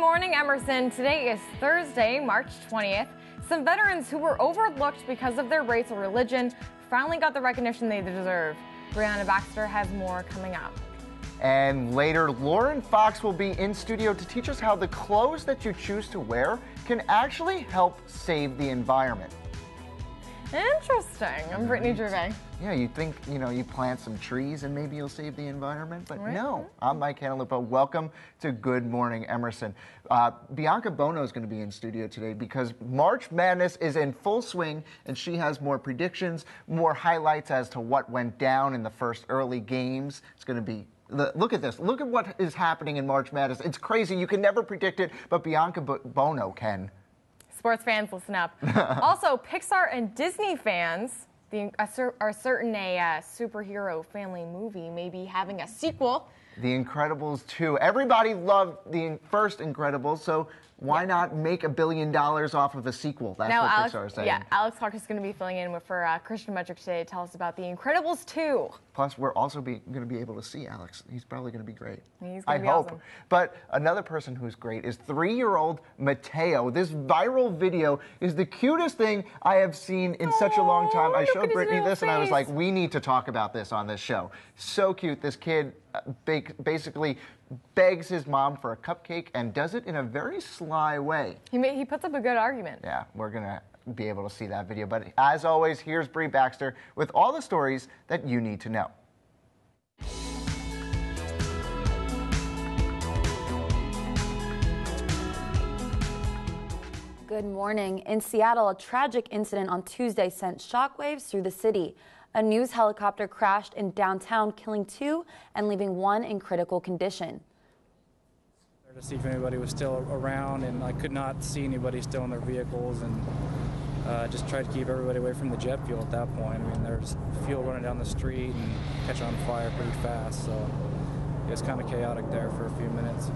morning, Emerson. Today is Thursday, March 20th. Some veterans who were overlooked because of their race or religion finally got the recognition they deserve. Brianna Baxter has more coming up. And later, Lauren Fox will be in studio to teach us how the clothes that you choose to wear can actually help save the environment. Interesting. I'm Brittany Gervais. Yeah, you think, you plant some trees and maybe you'll save the environment, but right. No. I'm Mike Hannalupo. Welcome to Good Morning Emerson. Bianca Bono is going to be in studio today because March Madness is in full swing and she has more predictions, more highlights as to what went down in the first early games. It's going to be look at this. Look at what is happening in March Madness. It's crazy. You can never predict it, but Bianca Bono can. Sports fans, listen up. Also, Pixar and Disney fans are certain a superhero family movie may be having a sequel. The Incredibles 2. Everybody loved the first Incredibles, so why not make $1 billion off of a sequel? That's what Pixar is saying. Yeah, Alex Clark is going to be filling in for Christian Metric today to tell us about The Incredibles 2. Plus, we're also going to be able to see Alex. He's probably going to be great. He's going to be hope. Awesome. But another person who's great is 3-year-old Mateo. This viral video is the cutest thing I have seen in such a long time. I showed Brittany this, and I was like, we need to talk about this on this show. So cute. This kid basically begs his mom for a cupcake and does it in a very sly way. He puts up a good argument. Yeah, we're going to be able to see that video. But as always, here's Bree Baxter with all the stories that you need to know. Good morning. In Seattle, a tragic incident on Tuesday sent shockwaves through the city. A news helicopter crashed in downtown, killing 2 and leaving 1 in critical condition. To see if anybody was still around, and I could not see anybody still in their vehicles, and just tried to keep everybody away from the jet fuel at that point. I mean, there's fuel running down the street and catching on fire pretty fast, so it was kind of chaotic there for a few minutes.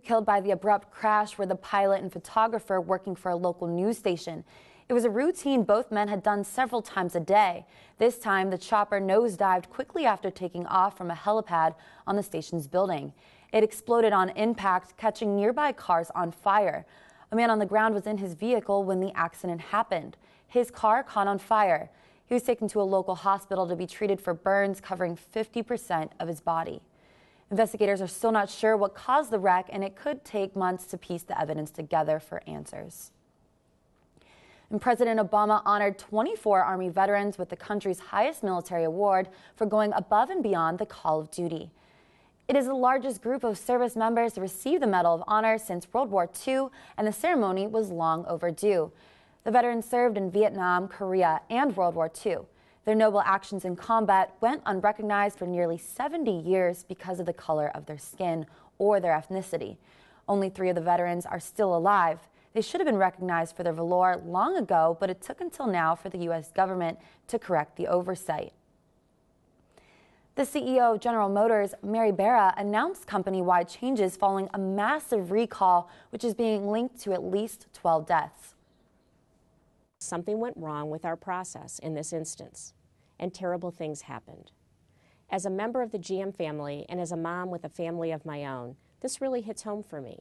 Killed by the abrupt crash were the pilot and photographer working for a local news station. It was a routine both men had done several times a day. This time, the chopper nosedived quickly after taking off from a helipad on the station's building. It exploded on impact, catching nearby cars on fire. A man on the ground was in his vehicle when the accident happened. His car caught on fire. He was taken to a local hospital to be treated for burns covering 50% of his body. Investigators are still not sure what caused the wreck, and it could take months to piece the evidence together for answers. And President Obama honored 24 Army veterans with the country's highest military award for going above and beyond the call of duty. It is the largest group of service members to receive the Medal of Honor since World War II, and the ceremony was long overdue. The veterans served in Vietnam, Korea, and World War II. Their noble actions in combat went unrecognized for nearly 70 years because of the color of their skin or their ethnicity. Only 3 of the veterans are still alive. They should have been recognized for their valor long ago, but it took until now for the U.S. government to correct the oversight. The CEO of General Motors, Mary Barra, announced company-wide changes following a massive recall, which is being linked to at least 12 deaths. Something went wrong with our process in this instance, and terrible things happened. As a member of the GM family and as a mom with a family of my own, this really hits home for me.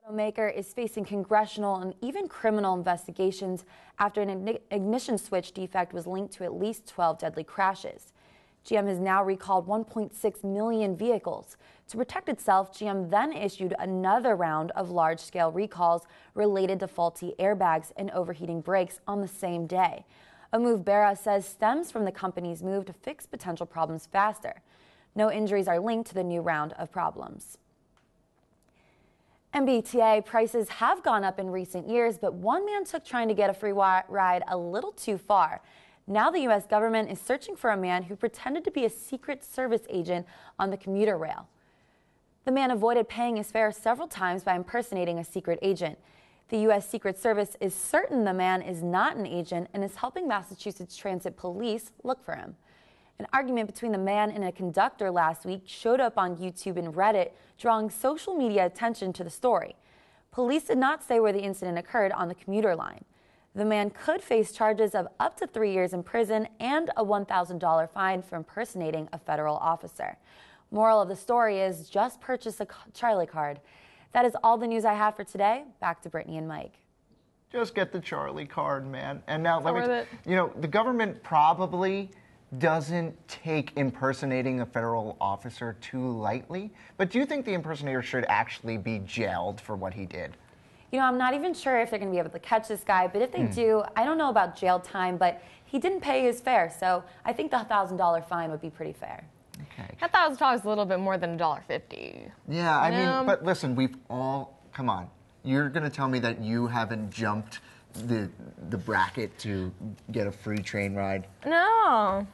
The automaker is facing congressional and even criminal investigations after an ignition switch defect was linked to at least 12 deadly crashes. GM has now recalled 1.6 million vehicles. To protect itself, GM then issued another round of large-scale recalls related to faulty airbags and overheating brakes on the same day. A move Barra says stems from the company's move to fix potential problems faster. No injuries are linked to the new round of problems. MBTA prices have gone up in recent years, but one man took trying to get a free ride a little too far. Now the U.S. government is searching for a man who pretended to be a Secret Service agent on the commuter rail. The man avoided paying his fare several times by impersonating a secret agent. The U.S. Secret Service is certain the man is not an agent and is helping Massachusetts Transit Police look for him. An argument between the man and a conductor last week showed up on YouTube and Reddit, drawing social media attention to the story. Police did not say where the incident occurred on the commuter line. The man could face charges of up to 3 years in prison and a $1,000 fine for impersonating a federal officer. Moral of the story is just purchase a Charlie card. That is all the news I have for today. Back to Brittany and Mike. Just get the Charlie card, man. And now, You know, the government probably doesn't take impersonating a federal officer too lightly. But do you think the impersonator should actually be jailed for what he did? You know, I'm not even sure if they're going to be able to catch this guy, but if they do, I don't know about jail time, but he didn't pay his fare, so I think the $1,000 fine would be pretty fair. Okay. $1,000 is a little bit more than $1.50. Yeah, I mean, but listen, we've all, come on. You're going to tell me that you haven't jumped the bracket to get a free train ride? No.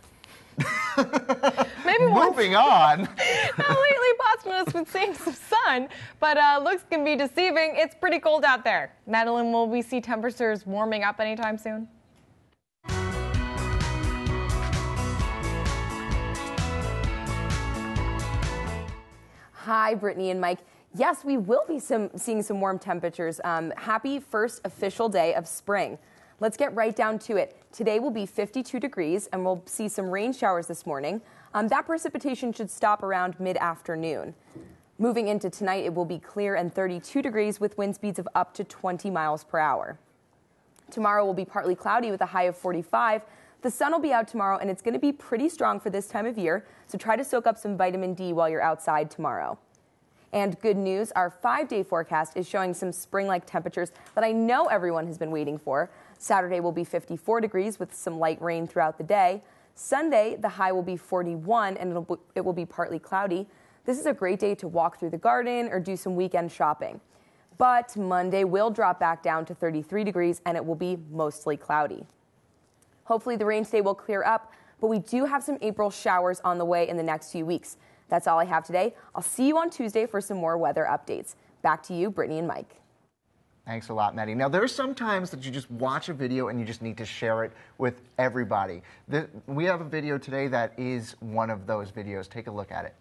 Maybe once. Moving on. Now, lately, Boston has been seeing some sun, but looks can be deceiving. It's pretty cold out there. Madeline, will we see temperatures warming up anytime soon? Hi, Brittany and Mike. Yes, we will be seeing some warm temperatures. Happy first official day of spring. Let's get right down to it. Today will be 52 degrees, and we'll see some rain showers this morning. That precipitation should stop around mid-afternoon. Moving into tonight, it will be clear and 32 degrees with wind speeds of up to 20 miles per hour. Tomorrow will be partly cloudy with a high of 45. The sun will be out tomorrow, and it's going to be pretty strong for this time of year, so try to soak up some vitamin D while you're outside tomorrow. And good news, our 5-day forecast is showing some spring-like temperatures that I know everyone has been waiting for. Saturday will be 54 degrees with some light rain throughout the day. Sunday, the high will be 41, and it will be partly cloudy. This is a great day to walk through the garden or do some weekend shopping. But Monday will drop back down to 33 degrees, and it will be mostly cloudy. Hopefully the rain today will clear up, but we do have some April showers on the way in the next few weeks. That's all I have today. I'll see you on Tuesday for some more weather updates. Back to you, Brittany and Mike. Thanks a lot, Maddie. Now, there are some times that you just watch a video and you just need to share it with everybody. We have a video today that is one of those videos. Take a look at it.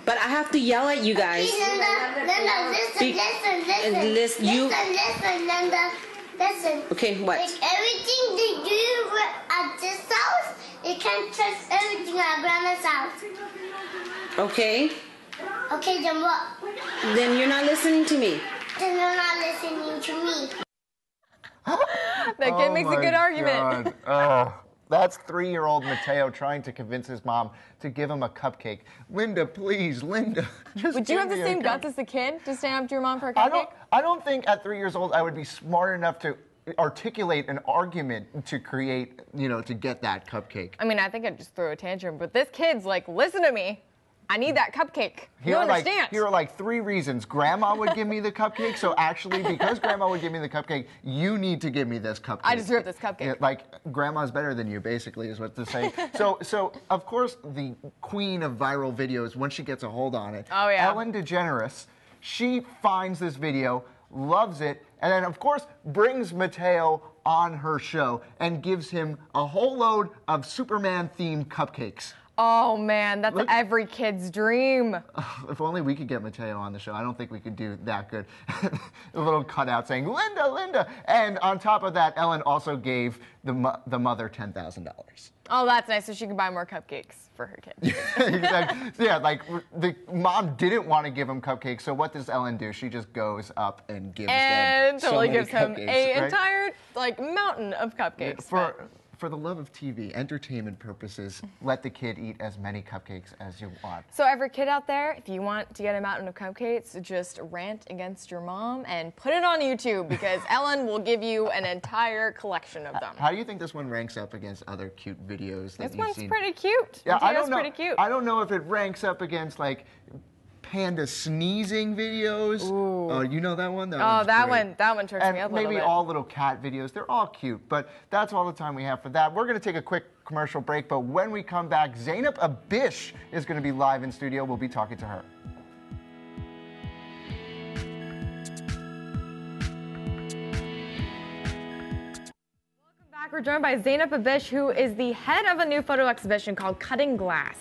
But I have to yell at you guys. Listen. Okay, what? Like everything they do at this house, you can't trust everything at Grandma's house. Okay. Okay, then what? Then you're not listening to me. Then you're not listening to me. That kid makes a good argument. Oh, that's 3-year-old Mateo trying to convince his mom to give him a cupcake. Linda, please, Linda. Would you have the same guts as the kid to stand up to your mom for a cupcake? I don't think at 3 years old I would be smart enough to articulate an argument to create, to get that cupcake. I mean, I think I'd just throw a tantrum, but this kid's like, listen to me. I need that cupcake. You understand? Here are like 3 reasons. Grandma would give me the cupcake, so actually, because Grandma would give me the cupcake, you need to give me this cupcake. I deserve this cupcake. Yeah, like, Grandma's better than you, basically, is what they're saying. So, of course, the queen of viral videos, once she gets a hold on it, Ellen DeGeneres, she finds this video, loves it, and then, of course, brings Mateo on her show and gives him a whole load of Superman-themed cupcakes. Oh, man, that's every kid's dream. If only we could get Mateo on the show. I don't think we could do that good. A little cutout saying, Linda, Linda. And on top of that, Ellen also gave the mother $10,000. Oh, that's nice, so she can buy more cupcakes for her kids. Exactly. Yeah, like the mom didn't want to give him cupcakes, so what does Ellen do? She just goes up and gives them totally gives him an entire mountain of cupcakes. For the love of TV, entertainment purposes, let the kid eat as many cupcakes as you want. So every kid out there, if you want to get a mountain of cupcakes, just rant against your mom and put it on YouTube because Ellen will give you an entire collection of them. How do you think this one ranks up against other cute videos that you've seen? This one's pretty cute. Yeah, Mateo's pretty cute. I don't know if it ranks up against panda sneezing videos. Oh, you know that one? That one trips me up a little bit. Maybe all little cat videos. They're all cute, but that's all the time we have for that. We're going to take a quick commercial break, but when we come back, Zainab Abish is going to be live in studio. We'll be talking to her. Welcome back. We're joined by Zainab Abish, who is the head of a new photo exhibition called Cutting Glass.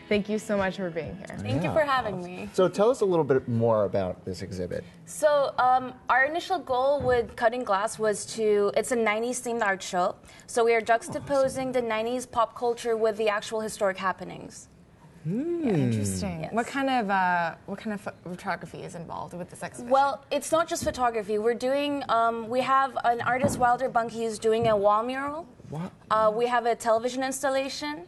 Thank you so much for being here. Thank you for having me. So tell us a little bit more about this exhibit. So our initial goal with Cutting Glass was it's a 90s themed art show. So we are juxtaposing the 90s pop culture with the actual historic happenings. Yeah, interesting. Yes. What kind of photography is involved with this exhibition? Well, it's not just photography. We're doing. We have an artist, Wilder Bunky, who's doing a wall mural. What? We have a television installation.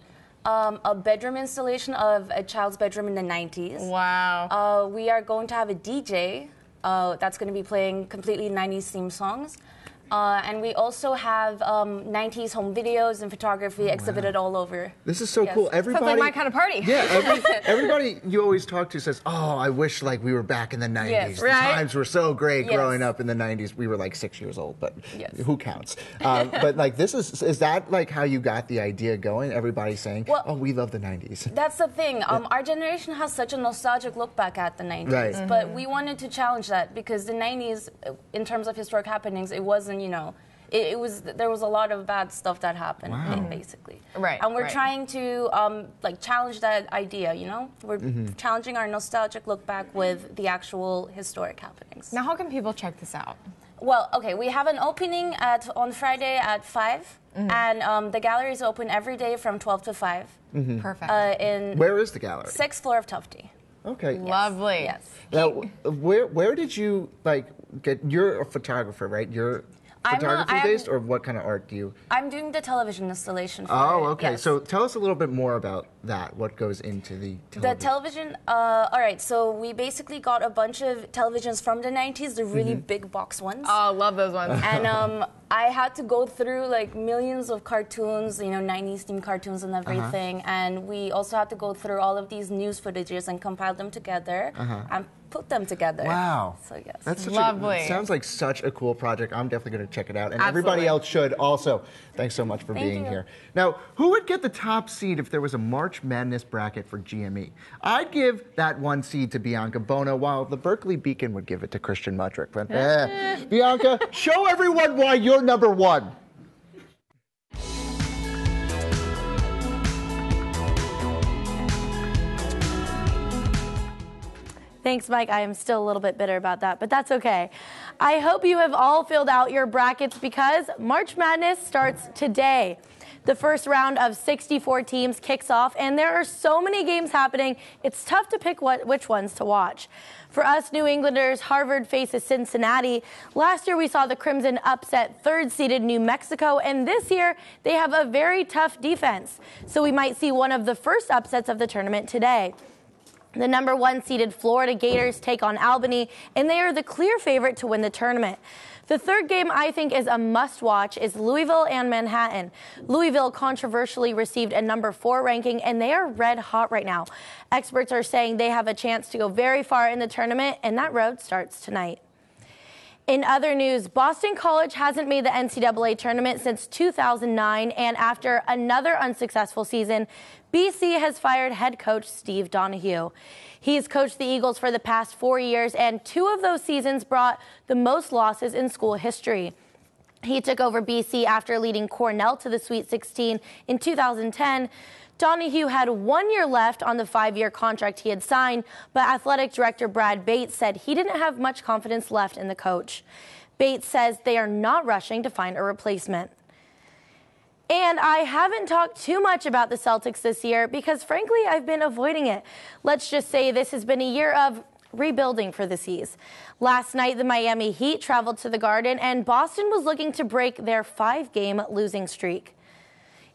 A bedroom installation of a child's bedroom in the 90s. Wow. We are going to have a DJ that's going to be playing completely 90s theme songs. And we also have 90s home videos and photography exhibited all over. This is so cool. Everybody, sounds like my kind of party. Yeah, everybody you always talk to says, "Oh, I wish like we were back in the 90s. Yes, the times were so great growing up in the 90s." We were like 6 years old, but who counts? But like, this is that like how you got the idea going? Everybody saying, "Oh, we love the 90s." That's the thing. Our generation has such a nostalgic look back at the 90s, but we wanted to challenge that because the 90s, in terms of historic happenings, it wasn't. There was a lot of bad stuff that happened, basically. Right. And we're trying to challenge that idea. We're challenging our nostalgic look back with the actual historic happenings. Now, how can people check this out? Well, okay, we have an opening on Friday at 5, and the gallery is open every day from 12 to 5. Perfect. Where is the gallery? 6th floor of Tufte. Okay. Lovely. Yes. Now, where did you get? You're a photographer, right? You're photography based, or what kind of art do you? I'm doing the television installation for okay. Yes. So tell us a little bit more about that. What goes into the television? The television, all right, so we basically got a bunch of televisions from the 90s, the really big box ones. Oh, love those ones. And I had to go through like millions of cartoons, 90s themed cartoons and everything. And we also had to go through all of these news footages and compile them together and put them together. Wow. So yes. That's lovely. It sounds like such a cool project. I'm definitely going to check it out. And everybody else should also. Thanks so much for being here. Now, who would get the top seed if there was a March Madness bracket for GME? I'd give that one seed to Bianca Bono, while the Berkeley Beacon would give it to Christian Mudrick. But Bianca, show everyone why you're number one. Thanks, Mike. I am still a little bit bitter about that, but that's okay. I hope you have all filled out your brackets because March Madness starts today. The first round of 64 teams kicks off, and there are so many games happening, it's tough to pick which ones to watch. For us New Englanders, Harvard faces Cincinnati. Last year, we saw the Crimson upset third-seeded New Mexico, and this year, they have a very tough defense. So we might see one of the first upsets of the tournament today. The number 1 seeded Florida Gators take on Albany, and they are the clear favorite to win the tournament. The third game I think is a must-watch is Louisville and Manhattan. Louisville controversially received a number 4 ranking, and they are red hot right now. Experts are saying they have a chance to go very far in the tournament, and that road starts tonight. In other news, Boston College hasn't made the NCAA tournament since 2009, and after another unsuccessful season, BC has fired head coach Steve Donahue. He's coached the Eagles for the past 4 years, and 2 of those seasons brought the most losses in school history. He took over BC after leading Cornell to the Sweet 16 in 2010. Donahue had 1 year left on the 5-year contract he had signed, but athletic director Brad Bates said he didn't have much confidence left in the coach. Bates says they are not rushing to find a replacement. And I haven't talked too much about the Celtics this year because, frankly, I've been avoiding it. Let's just say this has been a year of rebuilding for the C's. Last night, the Miami Heat traveled to the Garden, and Boston was looking to break their 5-game losing streak.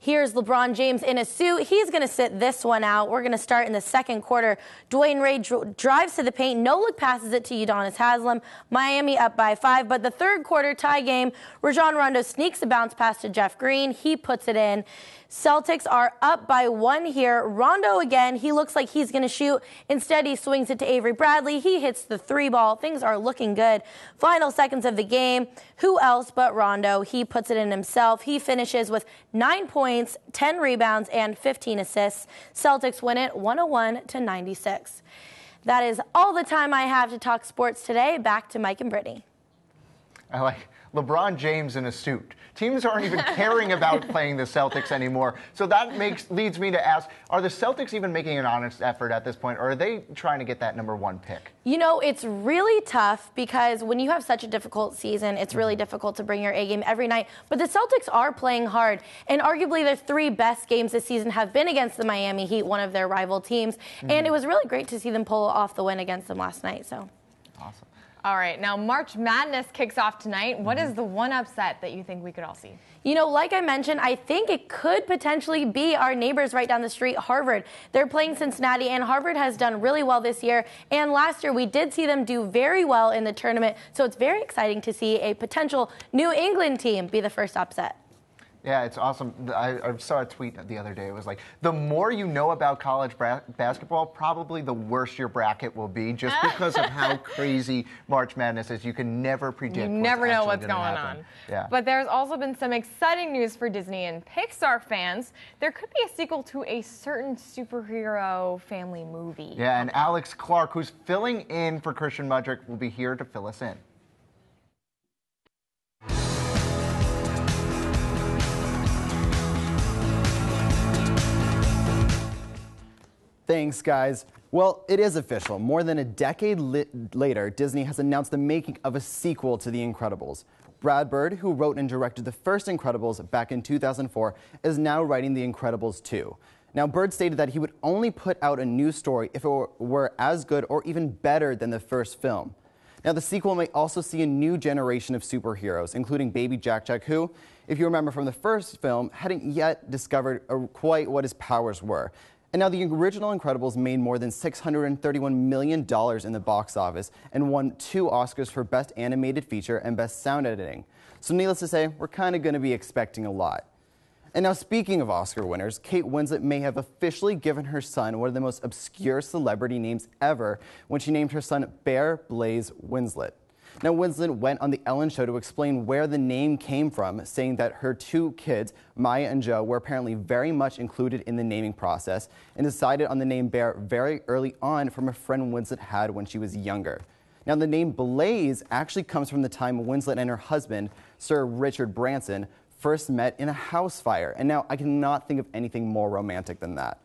Here's LeBron James in a suit. He's going to sit this one out. We're going to start in the second quarter. Dwayne Wade drives to the paint. No-look passes it to Udonis Haslem. Miami up by 5. But the third quarter tie game, Rajon Rondo sneaks a bounce pass to Jeff Green. He puts it in. Celtics are up by 1 here. Rondo again. He looks like he's going to shoot. Instead, he swings it to Avery Bradley. He hits the 3-ball. Things are looking good. Final seconds of the game. Who else but Rondo? He puts it in himself. He finishes with 9 points, 10 rebounds, and 15 assists. Celtics win it 101-96. That is all the time I have to talk sports today. Back to Mike and Brittany. I like LeBron James in a suit. teams aren't even caring about playing the Celtics anymore. So that leads me to ask, are the Celtics even making an honest effort at this point, or are they trying to get that #1 pick? You know, it's really tough because when you have such a difficult season, it's really difficult to bring your A game every night. But the Celtics are playing hard, and arguably their 3 best games this season have been against the Miami Heat, one of their rival teams. And it was really great to see them pull off the win against them last night. So awesome. All right, now March Madness kicks off tonight. What is the one upset that you think we could all see? You know, like I mentioned, I think it could potentially be our neighbors right down the street, Harvard. They're playing Cincinnati, and Harvard has done really well this year. And last year, we did see them do very well in the tournament. So it's very exciting to see a potential New England team be the first upset. Yeah, it's awesome. I saw a tweet the other day. It was like, the more you know about college basketball, probably the worse your bracket will be, just because of how crazy March Madness is. You can never predict. You never know what's going on. Yeah. But there's also been some exciting news for Disney and Pixar fans. There could be a sequel to a certain superhero family movie. Yeah, and Alex Clark, who's filling in for Christian Mudrick, will be here to fill us in. Thanks, guys. Well, it is official. More than a decade later, Disney has announced the making of a sequel to The Incredibles. Brad Bird, who wrote and directed the first Incredibles back in 2004, is now writing The Incredibles 2. Now, Bird stated that he would only put out a new story if it were as good or even better than the first film. Now, the sequel may also see a new generation of superheroes, including baby Jack, who, if you remember from the first film, hadn't yet discovered quite what his powers were. And now the original Incredibles made more than $631 million in the box office and won 2 Oscars for Best Animated Feature and Best Sound Editing. So needless to say, we're kind of going to be expecting a lot. And now speaking of Oscar winners, Kate Winslet may have officially given her son one of the most obscure celebrity names ever when she named her son Bear Blaze Winslet. Now, Winslet went on The Ellen Show to explain where the name came from, saying that her 2 kids, Maya and Joe, were apparently very much included in the naming process and decided on the name Bear very early on from a friend Winslet had when she was younger. Now, the name Blaze actually comes from the time Winslet and her husband, Sir Richard Branson, first met in a house fire. And now I cannot think of anything more romantic than that.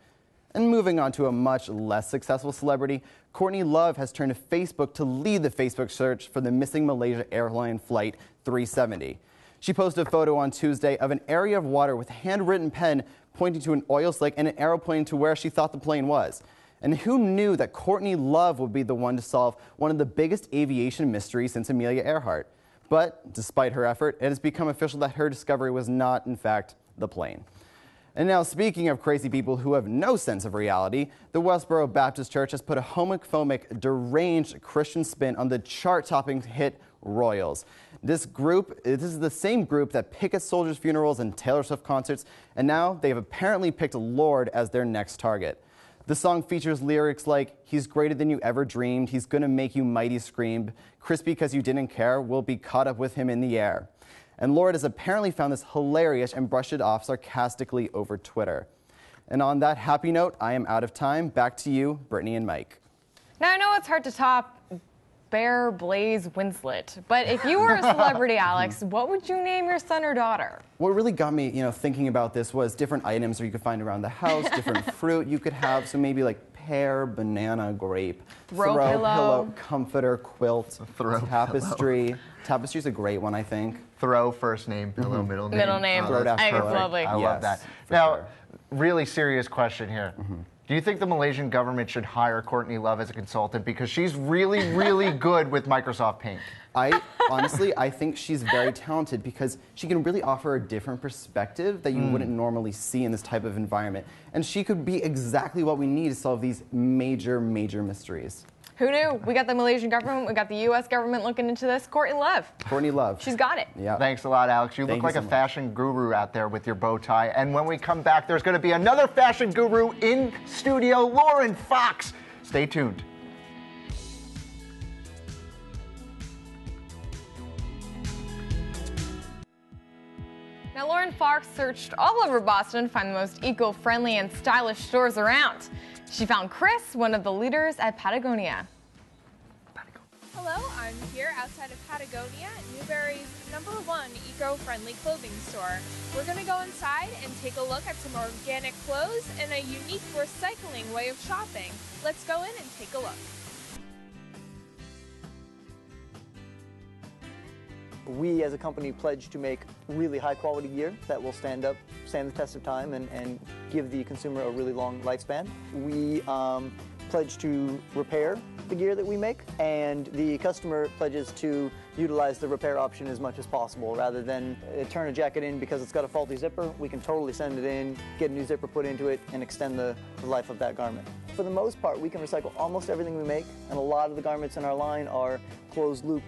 And moving on to a much less successful celebrity, Courtney Love has turned to Facebook to lead the Facebook search for the missing Malaysia airline flight 370. She posted a photo on Tuesday of an area of water with a handwritten pen pointing to an oil slick and an arrow pointing to where she thought the plane was. And who knew that Courtney Love would be the one to solve one of the biggest aviation mysteries since Amelia Earhart? But despite her effort, it has become official that her discovery was not, in fact, the plane. And now, speaking of crazy people who have no sense of reality, the Westboro Baptist Church has put a homophobic, deranged Christian spin on the chart-topping hit Royals. This is the same group that pickets soldiers' funerals and Taylor Swift concerts, and now they have apparently picked Lorde as their next target. The song features lyrics like, "He's greater than you ever dreamed, he's gonna make you mighty scream, crispy because you didn't care, we'll be caught up with him in the air." And Lorde has apparently found this hilarious and brushed it off sarcastically over Twitter. And on that happy note, I am out of time. Back to you, Brittany and Mike. Now, I know it's hard to top Bear Blaze Winslet, but if you were a celebrity, Alex, what would you name your son or daughter? What really got me, thinking about this was different items that you could find around the house, different fruit you could have. So maybe like pear, banana, grape, throw pillow, comforter, quilt, tapestry. Pillow. Tapestry's a great one, I think. Throw, first name, pillow, middle name. Middle name. Throw I think it's lovely. I love that. Now, really serious question here. Do you think the Malaysian government should hire Courtney Love as a consultant because she's really, really good with Microsoft Paint? I think she's very talented because she can really offer a different perspective that you wouldn't normally see in this type of environment. And she could be exactly what we need to solve these major, major mysteries. Who knew? We got the Malaysian government, we got the U.S. government looking into this. Courtney Love. Courtney Love. She's got it. Yeah. Thanks a lot, Alex. You look like a fashion guru out there with your bow tie. And when we come back, there's going to be another fashion guru in studio, Lauren Fox. Stay tuned. Now, Lauren Fox searched all over Boston to find the most eco-friendly and stylish stores around. She found Chris, one of the leaders at Patagonia. Hello, I'm here outside of Patagonia, Newberry's #1 eco-friendly clothing store. We're going to go inside and take a look at some organic clothes and a unique recycling way of shopping. Let's go in and take a look. We as a company pledge to make really high quality gear that will stand the test of time and give the consumer a really long lifespan. We pledge to repair the gear that we make, and the customer pledges to utilize the repair option as much as possible. Rather than turn a jacket in because it's got a faulty zipper, we can totally send it in, get a new zipper put into it, and extend the life of that garment. For the most part, we can recycle almost everything we make, and a lot of the garments in our line are closed-loop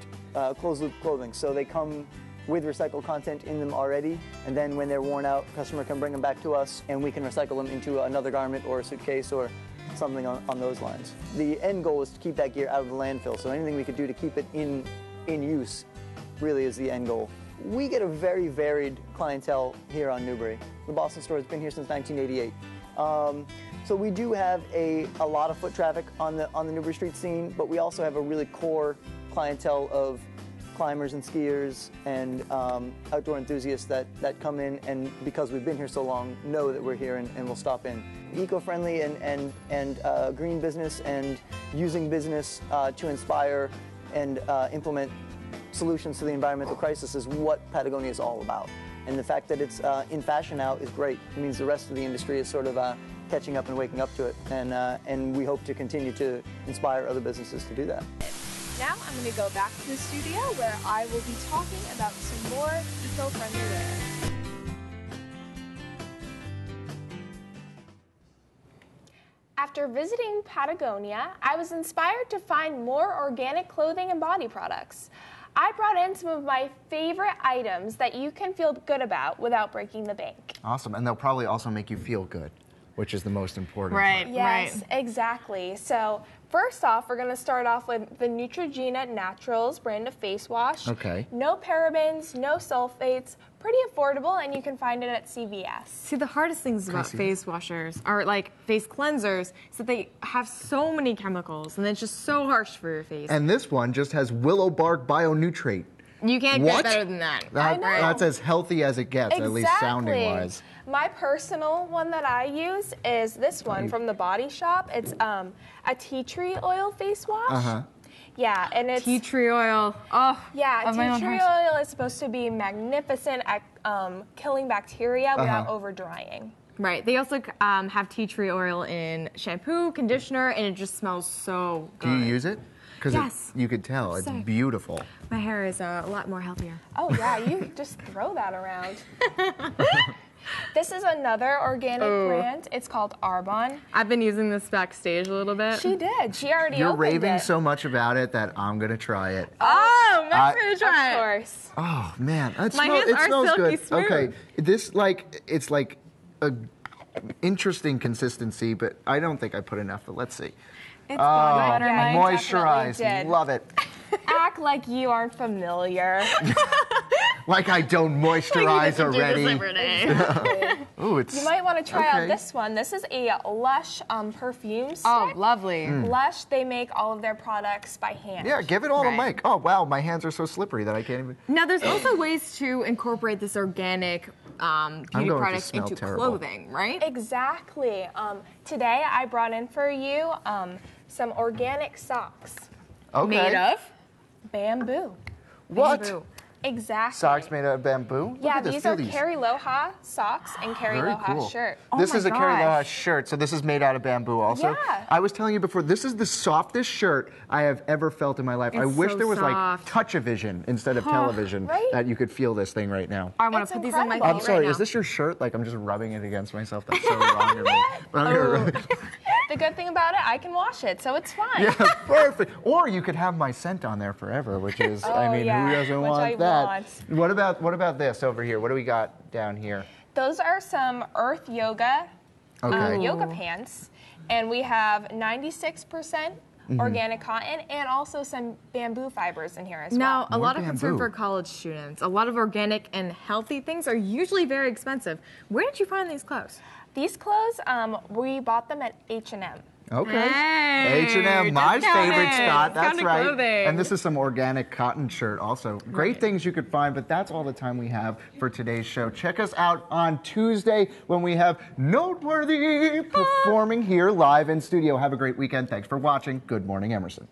clothing. So they come with recycled content in them already, and then when they're worn out, customer can bring them back to us, and we can recycle them into another garment or a suitcase or something on those lines. The end goal is to keep that gear out of the landfill, so anything we could do to keep it in use really is the end goal. We get a very varied clientele here on Newbury. The Boston store has been here since 1988. So we do have a lot of foot traffic on the Newbury Street scene, but we also have a really core clientele of climbers and skiers and outdoor enthusiasts that come in, and because we've been here so long, know that we're here and will stop in. Eco-friendly and green business and using business to inspire and implement solutions to the environmental crisis is what Patagonia is all about. And the fact that it's in fashion now is great. It means the rest of the industry is sort of catching up and waking up to it, and we hope to continue to inspire other businesses to do that. Now I'm going to go back to the studio where I will be talking about some more eco-friendly wear. After visiting Patagonia, I was inspired to find more organic clothing and body products. I brought in some of my favorite items that you can feel good about without breaking the bank. Awesome, and they'll probably also make you feel good, which is the most important part. Yes, exactly. So first off, we're going to start off with the Neutrogena Naturals brand of face wash. Okay. No parabens, no sulfates, pretty affordable, and you can find it at CVS. See, the hardest things about face washers or like face cleansers is that they have so many chemicals, and it's just so harsh for your face. And this one just has willow bark bionutrate. You can't get better than that. That's as healthy as it gets, at least sounding-wise. My personal one that I use is this one from the Body Shop. It's a tea tree oil face wash. Yeah, and it's tea tree oil. Oh, yeah, tea tree oil is supposed to be magnificent at killing bacteria without over drying. Right. They also have tea tree oil in shampoo, conditioner, and it just smells so good. Do you use it? Because yes. You could tell. It's beautiful. My hair is a lot more healthier. Oh, yeah. You just throw that around. This is another organic brand. It's called Arbonne. I've been using this backstage a little bit. She did. She already You're opened raving it. so much about it that I'm going to try it. Oh, Meg's going to try it. Of course. Oh, man. It hands are smells silky good. smooth. Okay. This, it's like a interesting consistency, but I don't think I put enough, but let's see. It's butter, yeah, moisturized. Love it. Act like you aren't familiar. Like I don't moisturize already. Exactly. Ooh, it's, you might want to try out this one. This is a Lush perfume stick. Oh, lovely. Lush, they make all of their products by hand. Yeah, give it all to Mike. Oh, wow, my hands are so slippery that I can't even... Now, there's also ways to incorporate this organic beauty products into clothing, right? Exactly. Today, I brought in for you some organic socks. Okay. Made of? Bamboo. What? Bamboo. Exactly. Socks made out of bamboo? Yeah, these are Carrie Loha socks and Carrie Loha shirt. This is a Carrie Loha shirt, so this is made out of bamboo also. Yeah. I was telling you before, this is the softest shirt I have ever felt in my life. I wish there was like touch-a-vision instead of television that you could feel this thing right now. I want to put these on my feet I'm sorry, right is this your shirt? Like I'm just rubbing it against myself. That's so wrong of me. The good thing about it, I can wash it, so it's fine. Yeah, perfect. Or you could have my scent on there forever, which is, I mean, who doesn't want that? What about this over here? What do we got down here? Those are some Earth Yoga yoga pants, and we have 96% organic cotton and also some bamboo fibers in here as well. Now, a lot of concern for college students. A lot of organic and healthy things are usually very expensive. Where did you find these clothes? These clothes, we bought them at H&M. Okay. H&M, my favorite, Scott. That's right. Clothing. And this is some organic cotton shirt also. Great things you could find, but that's all the time we have for today's show. Check us out on Tuesday when we have Noteworthy performing here live in studio. Have a great weekend. Thanks for watching. Good Morning Emerson.